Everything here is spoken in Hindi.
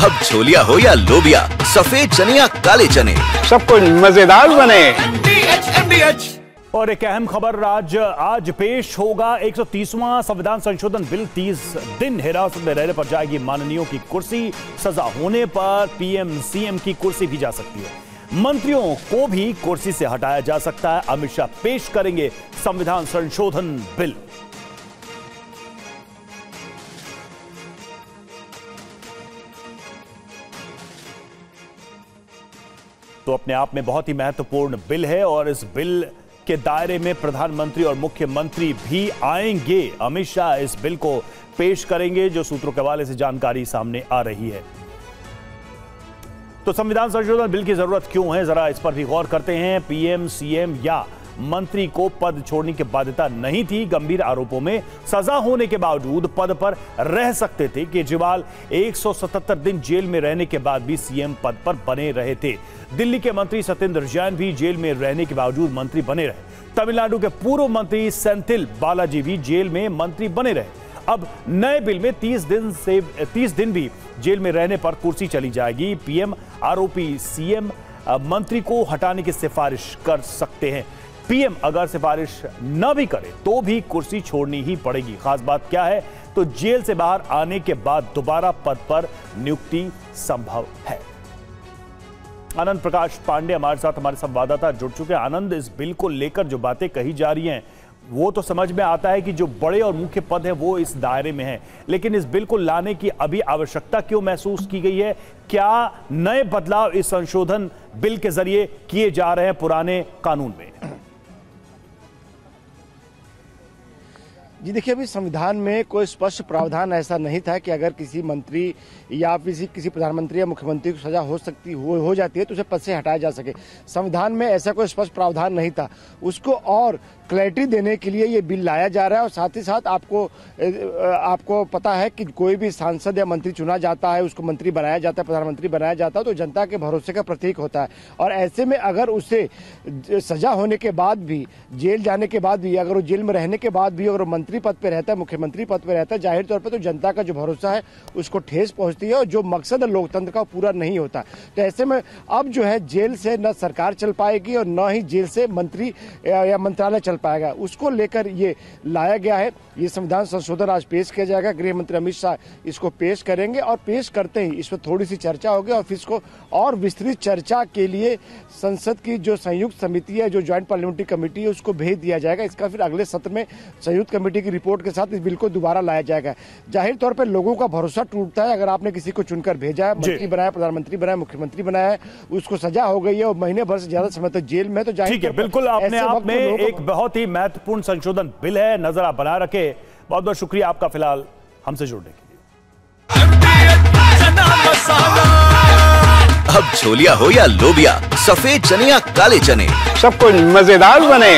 अब छोलिया हो या लोबिया, सफेद चने या काले चने, सब कुछ मजेदार बने। और एक अहम खबर आज पेश होगा 130वां संविधान संशोधन बिल। 30 दिन हिरासत में रहने पर जाएगी माननीयों की कुर्सी। सजा होने पर पीएम सीएम की कुर्सी भी जा सकती है। मंत्रियों को भी कुर्सी से हटाया जा सकता है। अमित शाह पेश करेंगे संविधान संशोधन बिल। तो अपने आप में बहुत ही महत्वपूर्ण बिल है और इस बिल के दायरे में प्रधानमंत्री और मुख्यमंत्री भी आएंगे। अमित शाह इस बिल को पेश करेंगे, जो सूत्रों के हवाले से जानकारी सामने आ रही है। तो संविधान संशोधन बिल की जरूरत क्यों है, जरा इस पर भी गौर करते हैं। पीएम सीएम या मंत्री को पद छोड़ने की बाध्यता नहीं थी। गंभीर आरोपों में सजा होने के बावजूद पद पर रह सकते थे। केजरीवाल 177 दिन जेल में रहने के बाद भी सीएम पद पर बने रहे थे। दिल्ली के मंत्री सत्येंद्र जैन भी जेल में रहने के बावजूद मंत्री बने रहे। तमिलनाडु के पूर्व मंत्री सेंथिल बालाजी भी जेल में मंत्री बने रहे। अब नए बिल में 30 दिन भी जेल में रहने पर कुर्सी चली जाएगी। पीएम आरोपी सीएम मंत्री को हटाने की सिफारिश कर सकते हैं। पीएम अगर सिफारिश न भी करे तो भी कुर्सी छोड़नी ही पड़ेगी। खास बात क्या है, तो जेल से बाहर आने के बाद दोबारा पद पर नियुक्ति संभव है। आनंद प्रकाश पांडे हमारे साथ, हमारे संवाददाता जुड़ चुके हैं। आनंद, इस बिल को लेकर जो बातें कही जा रही हैं वो तो समझ में आता है कि जो बड़े और मुख्य पद हैं वो इस दायरे में हैं, लेकिन इस बिल को लाने की अभी आवश्यकता क्यों महसूस की गई है? क्या नए बदलाव इस संशोधन बिल के जरिए किए जा रहे हैं पुराने कानून में? जी देखिए, अभी संविधान में कोई स्पष्ट प्रावधान ऐसा नहीं था कि अगर किसी मंत्री या किसी प्रधानमंत्री या मुख्यमंत्री को सजा हो जाती है तो उसे पद से हटाया जा सके। संविधान में ऐसा कोई स्पष्ट प्रावधान नहीं था। उसको और क्लैरिटी देने के लिए ये बिल लाया जा रहा है। और साथ ही साथ आपको पता है कि कोई भी सांसद या मंत्री चुना जाता है, उसको मंत्री बनाया जाता है, प्रधानमंत्री बनाया जाता है, तो जनता के भरोसे का प्रतीक होता है। और ऐसे में अगर उसे सजा होने के बाद भी, जेल जाने के बाद भी, अगर वो जेल में रहने के बाद भी अगर मंत्री पद पे रहता है, मुख्यमंत्री पद पे रहता है, जाहिर तौर पर तो जनता का जो भरोसा है उसको ठेस पहुंचती है और जो मकसद है लोकतंत्र का पूरा नहीं होता। तो ऐसे में अब जो है जेल से न सरकार चल पाएगी और न ही जेल से मंत्री या मंत्रालय चल पाएगा। उसको लेकर ये लाया गया है। ये संविधान संशोधन आज पेश किया जाएगा। गृह मंत्री अमित शाह इसको पेश करेंगे और पेश करते ही इस पर थोड़ी सी चर्चा होगी और फिर इसको और विस्तृत चर्चा के लिए संसद की जो संयुक्त समिति है, जो ज्वाइंट पार्लियामेंट्री कमेटी है, उसको भेज दिया जाएगा। इसका फिर अगले सत्र में संयुक्त कमेटी की रिपोर्ट के साथ इस बिल को दोबारा लाया जाएगा। जाहिर तौर पर लोगों का भरोसा टूटता है। अगर आपने किसी को चुनकर भेजा है, मंत्री बनाया, प्रधानमंत्री बनाया, मुख्यमंत्री बनाया है, उसको सजा हो गई है और महीने भर से ज्यादा समय तक जेल में, तो जाहिर है बिल्कुल अपने आप में एक बहुत ही महत्वपूर्ण संशोधन बिल है। नजर आप बना रखे। बहुत बहुत शुक्रिया आपका फिलहाल हमसे जुड़ने के लिए। अब छोलिया हो या लोबिया, सफेद चने या काले चने, सब कुछ मजेदार बने।